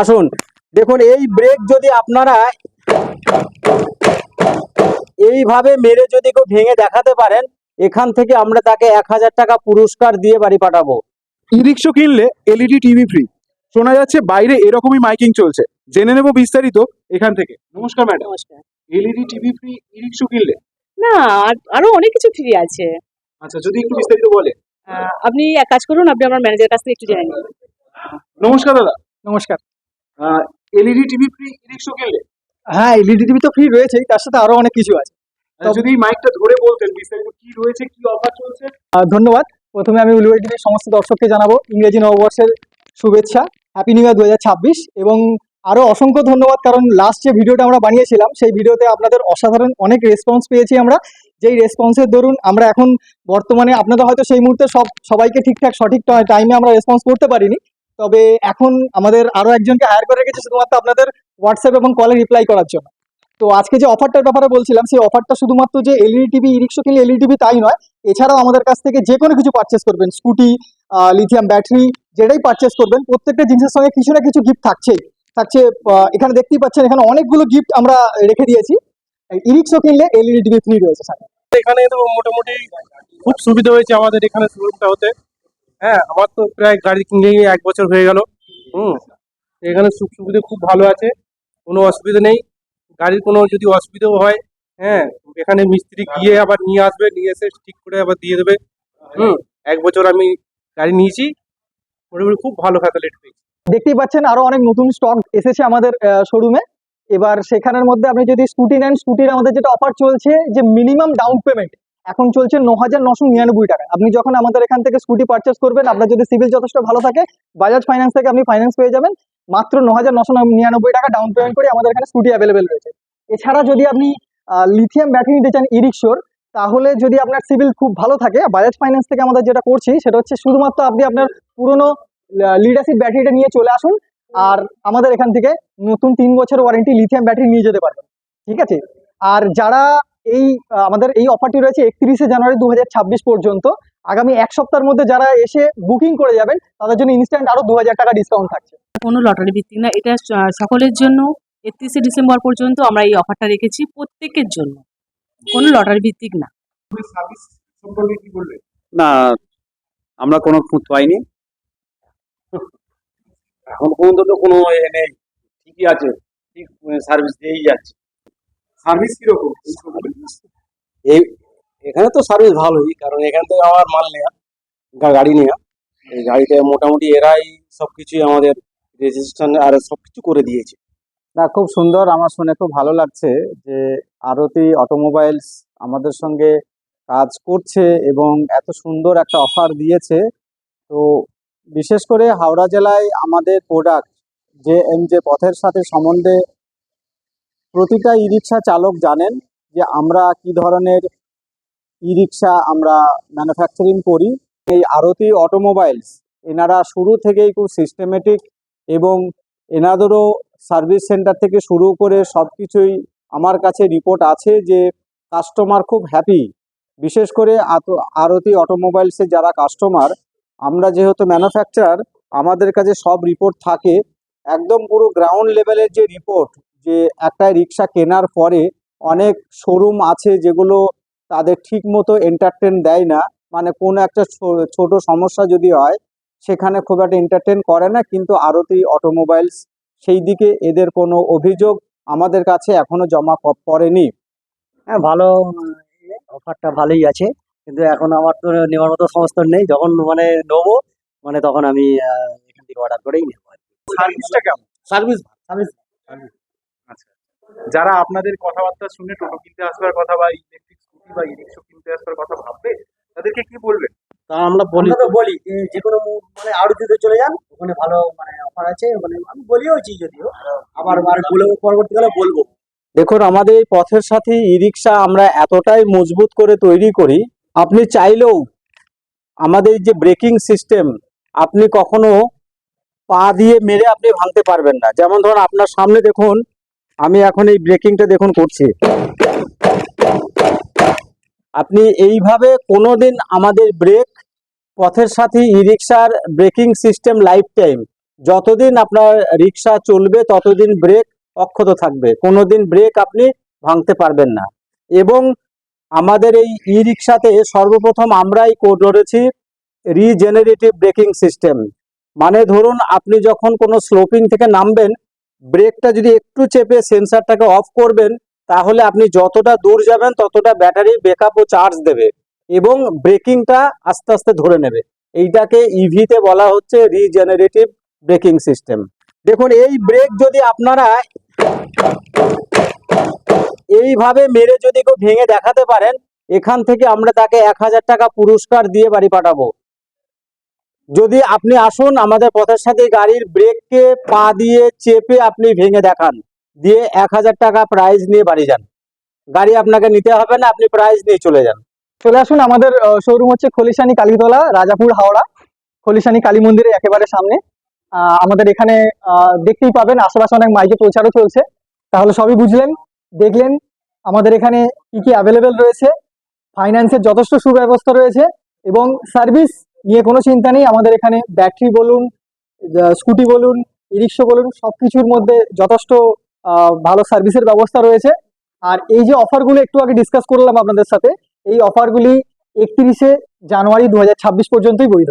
আসুন দেখুন, এই ব্রেক যদি আপনারা এইভাবে মেরে যদি কেউ ভেঙে দেখাতে পারেন, এখান থেকে আমরা তাকে 1000 টাকা পুরস্কার দিয়ে বাড়ি পাঠাবো। ই রিক্সা কিনলে এলইডি টিভি ফ্রি। শোনা যাচ্ছে বাইরে এরকমই মাইকিং চলছে, জেনে নেব বিস্তারিত এখান থেকে। নমস্কার ম্যাডাম। নমস্কার। এলইডি টিভি ফ্রি ই রিক্সা কিনলে? না, আরো অনেক কিছু ফ্রি আছে। আচ্ছা, যদি একটু বিস্তারিত বলে। আপনি এক কাজ করুন, আপনি আমার ম্যানেজারের কাছ থেকে একটু জেনে নিন। নমস্কার দাদা। নমস্কার। এলইডি টিভি ফ্রি ই রিক্সা কিনলে? হ্যাঁ, এলইডি টিভি তো ফ্রি রয়েছেই, তার সাথে আরো অনেক কিছু আছে। যদি এই মাইকটা ধরে বলতেন বিস্তারিত কি রয়েছে, কি অফার চলছে। ধন্যবাদ। প্রথমে আমি উলুবেড়ি টিভির সমস্ত দর্শককে জানাবো ইংরেজি নববর্ষের শুভেচ্ছা, হ্যাপি নিউ ইয়ার 2026। এবং আরো অসংখ্য ধন্যবাদ, কারণ লাস্ট যে ভিডিওটা আমরা বানিয়েছিলাম সেই ভিডিওতে আপনাদের অসাধারণ অনেক রেসপন্স পেয়েছি আমরা। যেই রেসপন্সের দরুন আমরা এখন বর্তমানে, আপনারা হয়তো সেই মুহূর্তে সবাইকে ঠিকঠাক সঠিক টাইমে আমরা রেসপন্স করতে পারিনি, তবে এখন আমাদের আরো একজনকে হায়ার করে রেখেছে শুধুমাত্র আপনাদের হোয়াটসঅ্যাপ এবং কলে রিপ্লাই করার জন্য। তো আজকে যে অফারটার ব্যাপারে বলছিলাম, সেই অফারটা শুধুমাত্র যে এলইডি টিভি ই রিক্সা কিনলে এলইডি টিভি তাই নয়, এছাড়াও আমাদের কাছ থেকে যে কোনো কিছু পারচেস করবেন, স্কুটি, লিথিয়াম ব্যাটারি, যেটাই পারচেস করবেন প্রত্যেকটা জিনিসের সঙ্গে কিছু না কিছু গিফট থাকছে। এখানে দেখতেই পাচ্ছেন, এখানে অনেকগুলো গিফট আমরা রেখে দিয়েছি। ই রিক্সা কিনলে এলইডি টিভি ফ্রি রয়েছে স্যার। এখানে তো মোটামুটি খুব সুবিধা হয়েছে আমাদের এখানে শোরুমটা হতে। হ্যাঁ, আমার তো প্রায় গাড়ি কিনে 1 বছর হয়ে গেল। এখানে সুখ সুবিধা খুব ভালো আছে, কোনো অসুবিধা নেই। গাড়ির কোনো যদি অসুবিধাও হয়, হ্যাঁ, এখানে মিস্ত্রি গিয়ে আবার নিয়ে আসবে, নিয়ে এসে ঠিক করে আবার দিয়ে দেবে। 1 বছর আমি গাড়ি নিয়েছি, মোটামুটি খুব ভালো ফ্যাসিলিটি পেয়েছি। দেখতেই পাচ্ছেন আরো অনেক নতুন স্টক এসেছে আমাদের শোরুমে। এবার সেখানের মধ্যে আপনি যদি স্কুটি নেন, স্কুটির আমাদের যেটা অফার চলছে, যে মিনিমাম ডাউন পেমেন্ট এখন চলছে 9,999 টাকা। আপনি যখন আমাদের এখান থেকে স্কুটি পারচেস করবেন, আপনার যদি সিভিল যথেষ্ট ভালো থাকে, বাজাজ ফাইন্যান্স থেকে আপনি ফাইন্যান্স পেয়ে যাবেন। মাত্র 9,999 টাকা ডাউন পেমেন্ট করে আমাদের এখানে স্কুটি অ্যাভেলেবেল রয়েছে। এছাড়া যদি আপনি লিথিয়াম ব্যাটারি নিতে চান ই রিক্সোর, তাহলে যদি আপনার সিভিল খুব ভালো থাকে, বাজাজ ফাইন্যান্স থেকে আমাদের যেটা করছি সেটা হচ্ছে শুধুমাত্র আপনি আপনার পুরনো লিড অ্যাসিড ব্যাটারিটা নিয়ে চলে আসুন, আর আমাদের এখান থেকে নতুন 3 বছর ওয়ারেন্টি লিথিয়াম ব্যাটারি নিয়ে যেতে পারবেন। ঠিক আছে। আর যারা আমাদের এই অফারটি রয়েছে 31শে জানুয়ারি 2026 পর্যন্ত, আগামী এক সপ্তাহের মধ্যে যারা এসে বুকিং করে যাবেন তাদের জন্য ইনস্ট্যান্ট আরো 2000 টাকা ডিসকাউন্ট থাকছে। কোনো লটারি ভিত্তিক না, এটা সকলের জন্য। 31শে ডিসেম্বর পর্যন্ত আমরা এই অফারটা রেখেছি প্রত্যেকের জন্য, কোনো লটারি ভিত্তিক না। সার্ভিস সম্পর্কে কি বলবেন? না, আমরা কোনো খুঁত পাইনি এখন পর্যন্ত তো কোনো নেই, ঠিকই আছে, ঠিক সার্ভিস দিয়েই যাচ্ছে। সার্ভিস কিরকম? এই এখানে তো সার্ভিস ভালোই, কারণ এখান থেকে আমার মাল নেওয়া, গাড়ি নেওয়া, এই গাড়িতে মোটামুটি এরাই সবকিছুই আমাদের রেজিস্ট্রেশন আর সবকিছু করে দিয়েছে। না, খুব সুন্দর, আমার শুনে খুব ভালো লাগছে যে আরতি অটোমোবাইলস আমাদের সঙ্গে কাজ করছে এবং এত সুন্দর একটা অফার দিয়েছে। তো বিশেষ করে হাওড়া জেলায় আমাদের প্রোডাক্ট যে পথের সাথে সম্বন্ধে প্রতিটা ই রিক্সা চালক জানেন যে আমরা কি ধরনের ই রিক্সা আমরা ম্যানুফ্যাকচারিং করি। এই আরতি অটোমোবাইলস এনারা শুরু থেকেই খুব সিস্টেমেটিক, এবং এনাদেরও সার্ভিস সেন্টার থেকে শুরু করে সব কিছুই আমার কাছে রিপোর্ট আছে যে কাস্টমার খুব হ্যাপি। বিশেষ করে আরতি অটোমোবাইলসের যারা কাস্টমার, আমরা যেহেতু ম্যানুফ্যাকচারার, আমাদের কাছে সব রিপোর্ট থাকে, একদম পুরো গ্রাউন্ড লেভেলের যে রিপোর্ট, যে একটা রিক্সা কেনার পরে অনেক শোরুম আছে যেগুলো তাদের ঠিক মতো এন্টারটেন দেয় না, মানে কোনো একটা ছোট সমস্যা যদি হয় সেখানে খুব একটা এন্টারটেন করে না, কিন্তু আরতি অটোমোবাইলস সেই দিকে এদের কোনো অভিযোগ আমাদের কাছে এখনো জমা পড়েনি। হ্যাঁ, ভালো, অফারটা ভালোই আছে, কিন্তু এখন আমার তো নেওয়ার মতো সমস্ত নেই। যখন মানে নেবো, মানে তখন আমি এখান থেকে অর্ডার করেই নেবো আর কি। সার্ভিসটা কেমন? সার্ভিস সার্ভিস আচ্ছা, যারা আপনাদের কথাবার্তা শুনে টোটো কিনতে আসবার কথা বা ইলেকট্রিক স্কুটি বা ই রিক্সা কিনতে আসবার কথা ভাববে, তাদেরকে কি বলবেন? তা আমরা বলি যে কোনো মানে আড়তিতে চলে যান, ওখানে ভালো মানে অফার আছে। মানে আমি বলিওছি, যদিও আবার বলবো, পরবর্তীকালে বলবো। দেখুন, আমাদের এই পথের সাথে ই রিক্সা আমরা এতটাই মজবুত করে তৈরি করি, আপনি চাইলেও আমাদের যে ব্রেকিং সিস্টেম আপনি কখনো পা দিয়ে মেরে আপনি ভাঙতে পারবেন না। যেমন ধরুন, আপনার সামনে দেখুন, আমি এখন এই ব্রেকিংটা দেখুন করছি, আপনি এইভাবে কোনোদিন আমাদের ব্রেক পথের সাথে ই রিক্সার ব্রেকিং সিস্টেম লাইফ টাইম যতদিন আপনার রিক্সা চলবে ততদিন ব্রেক অক্ষত থাকবে, কোনোদিন ব্রেক আপনি ভাঙতে পারবেন না। এবং আমাদের এই ই রিক্সাতে সর্বপ্রথম আমরাই করেছি রিজেনারেটিভ ব্রেকিং সিস্টেম। মানে ধরুন আপনি যখন কোনো স্লোপিং থেকে নামবেন, ব্রেকটা যদি একটু চেপে সেন্সারটাকে অফ করবেন, তাহলে আপনি যতটা দূর যাবেন ততটা ব্যাটারি ব্যাকআপ ও চার্জ দেবে এবং ব্রেকিংটা আস্তে আস্তে ধরে নেবে। এইটাকে ইভিতে বলা হচ্ছে রিজেনারেটিভ ব্রেকিং সিস্টেম। দেখুন এই ব্রেক যদি আপনারা এইভাবে মেরে যদি কেউ ভেঙে দেখাতে পারেন, এখান থেকে আমরা তাকে 1000 টাকা পুরস্কার দিয়ে বাড়ি পাঠাবো। যদি আপনি আসুন আমাদের পথের সাথে গাড়ির ব্রেককে পা দিয়ে চেপে আপনি ভেঙে দেখান, দিয়ে 1000 টাকা প্রাইজ নিয়ে বাড়ি যান। গাড়ি আপনাকে নিতে হবে না, আপনি প্রাইজ নিয়ে চলে যান। চলে আসুন, আমাদের শোরুম হচ্ছে খলিশানি কালীতলা, রাজাপুর, হাওড়া। খলিশানি কালী মন্দিরের একেবারে সামনে। আমাদের এখানে দেখতেই পাবেন আশেপাশে অনেক মাইকে প্রচারও চলছে। তাহলে সবই বুঝলেন, দেখলেন আমাদের এখানে কি কি অ্যাভেলেবেল রয়েছে। ফাইন্যান্সের যথেষ্ট সুব্যবস্থা রয়েছে এবং সার্ভিস নিয়ে কোনো চিন্তা নেই। আমাদের এখানে ব্যাটারি বলুন, স্কুটি বলুন, ই রিক্সা বলুন, সব কিছুর মধ্যে যথেষ্ট ভালো সার্ভিসের ব্যবস্থা রয়েছে। আর এই যে অফারগুলো একটু আগে ডিসকাস করলাম আপনাদের সাথে, এই অফারগুলি 31শে জানুয়ারি 2026 পর্যন্তই বৈধ।